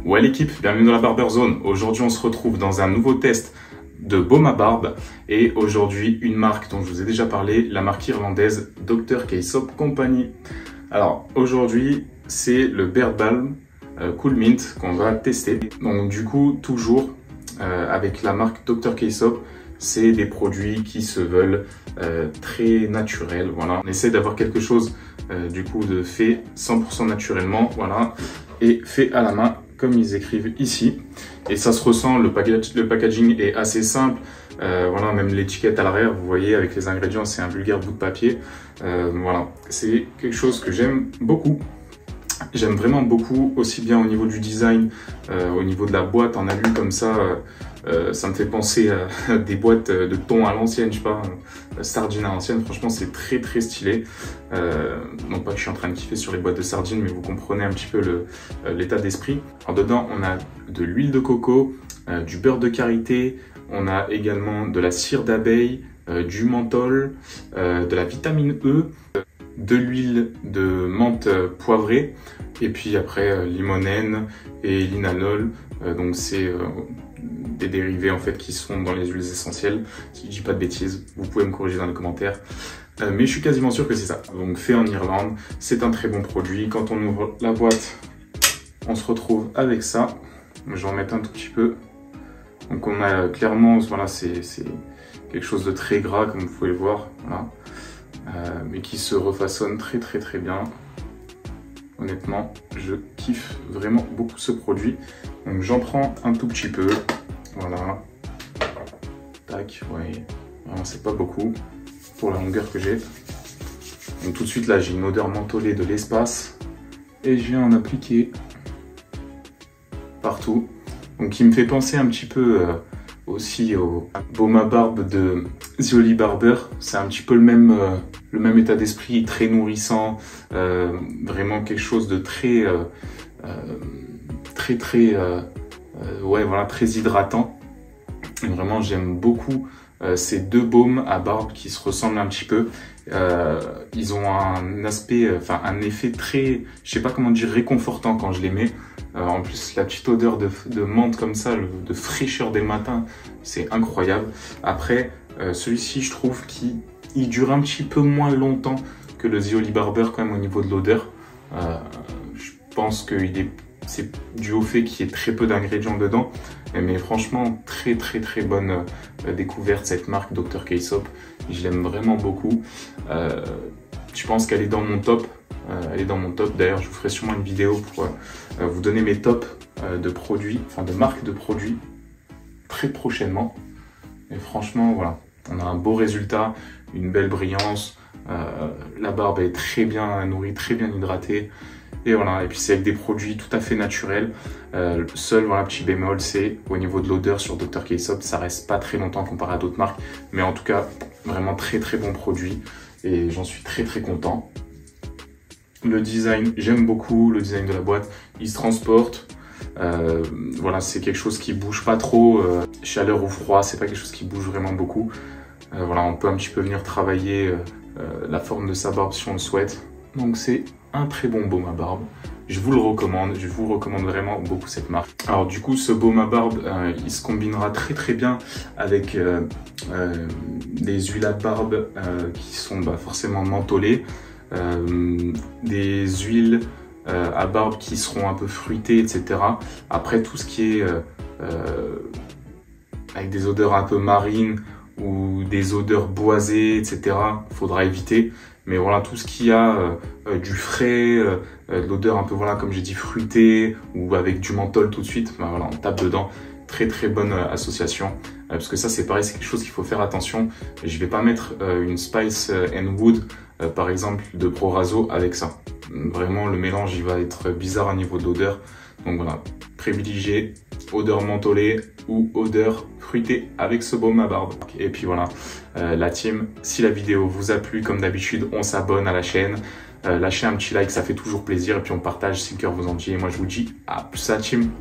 Ouais l'équipe, bienvenue dans la Barber Zone. Aujourd'hui on se retrouve dans un nouveau test de baume à barbe et aujourd'hui une marque dont je vous ai déjà parlé, la marque irlandaise Dr. K-Soap Company. Alors aujourd'hui c'est le Beard Balm Cool Mint qu'on va tester. Donc du coup toujours avec la marque Dr. K-Soap, c'est des produits qui se veulent très naturels. Voilà, on essaie d'avoir quelque chose du coup de fait 100% naturellement, voilà, et fait à la main comme ils écrivent ici. Et ça se ressent, le packaging est assez simple. Voilà, même l'étiquette à l'arrière, vous voyez, avec les ingrédients, c'est un vulgaire bout de papier. Voilà, c'est quelque chose que j'aime beaucoup. J'aime vraiment beaucoup, aussi bien au niveau du design, au niveau de la boîte en alu comme ça. Ça me fait penser à des boîtes de thon à l'ancienne, je sais pas, sardines à l'ancienne. Franchement, c'est très très stylé. Non pas que je suis en train de kiffer sur les boîtes de sardines, mais vous comprenez un petit peu l'état d'esprit. Alors dedans, on a de l'huile de coco, du beurre de karité, on a également de la cire d'abeille, du menthol, de la vitamine E, de l'huile de menthe poivrée, et puis après limonène et linalol. Donc c'est des dérivés en fait qui sont dans les huiles essentielles. Si je dis pas de bêtises, vous pouvez me corriger dans les commentaires. Mais je suis quasiment sûr que c'est ça. Donc fait en Irlande, c'est un très bon produit. Quand on ouvre la boîte, on se retrouve avec ça. Je vais en mettre un tout petit peu. Donc on a clairement, voilà, c'est quelque chose de très gras comme vous pouvez le voir, voilà. Mais qui se refaçonne très très très bien. Honnêtement, je kiffe vraiment beaucoup ce produit. Donc j'en prends un tout petit peu. Voilà. Tac, ouais. Vraiment, c'est pas beaucoup pour la longueur que j'ai. Donc tout de suite là, j'ai une odeur mentholée de l'espace. Et je viens en appliquer partout. Donc il me fait penser un petit peu aussi au baume à barbe de The Holy Barber. C'est un petit peu le même état d'esprit, très nourrissant. Vraiment quelque chose de très ouais, voilà, très hydratant. Et vraiment, j'aime beaucoup ces deux baumes à barbe qui se ressemblent un petit peu. Ils ont un aspect, enfin un effet très, je sais pas comment dire, réconfortant quand je les mets. En plus, la petite odeur de menthe comme ça, de fraîcheur dès le matin, c'est incroyable. Après, celui-ci, je trouve qu'il dure un petit peu moins longtemps que le The Holy Barber quand même au niveau de l'odeur. Je pense que c'est dû au fait qu'il y ait très peu d'ingrédients dedans. Mais franchement, très très très bonne découverte cette marque Dr. K-Soap. Je l'aime vraiment beaucoup. Je pense qu'elle est dans mon top. Elle est dans mon top. D'ailleurs, je vous ferai sûrement une vidéo pour vous donner mes tops de produits, enfin de marques de produits très prochainement. Et franchement, voilà, on a un beau résultat, une belle brillance. La barbe est très bien nourrie, très bien hydratée. Et voilà, et puis c'est avec des produits tout à fait naturels. Seul, voilà, petit bémol, c'est au niveau de l'odeur sur Dr. K-Soap, ça reste pas très longtemps comparé à d'autres marques. Mais en tout cas, vraiment très très bon produit. Et j'en suis très très content. Le design, j'aime beaucoup le design de la boîte. Il se transporte. Voilà, c'est quelque chose qui bouge pas trop. Chaleur ou froid, c'est pas quelque chose qui bouge vraiment beaucoup. Voilà, on peut un petit peu venir travailler la forme de sa barbe si on le souhaite. Donc c'est un très bon baume à barbe. Je vous le recommande. Je vous recommande vraiment beaucoup cette marque. Alors du coup, ce baume à barbe, il se combinera très très bien avec des huiles à barbe qui sont forcément mentholées. Des huiles à barbe qui seront un peu fruitées, etc. Après, tout ce qui est avec des odeurs un peu marines ou des odeurs boisées, etc., faudra éviter. Mais voilà, tout ce qui a du frais, de l'odeur un peu, voilà, comme j'ai dit, fruitée, ou avec du menthol tout de suite, voilà, on tape dedans. Très très bonne association. Parce que ça, c'est pareil, c'est quelque chose qu'il faut faire attention. Je vais pas mettre une Spice and Wood, par exemple, de Proraso avec ça. Vraiment, le mélange, il va être bizarre au niveau de l'odeur. Donc voilà, privilégier odeur mentholée ou odeur fruitée avec ce baume à barbe. Et puis voilà, la team, si la vidéo vous a plu, comme d'habitude, on s'abonne à la chaîne. Lâchez un petit like, ça fait toujours plaisir. Et puis on partage si le cœur vous en dit. Et moi, je vous dis à plus, la team.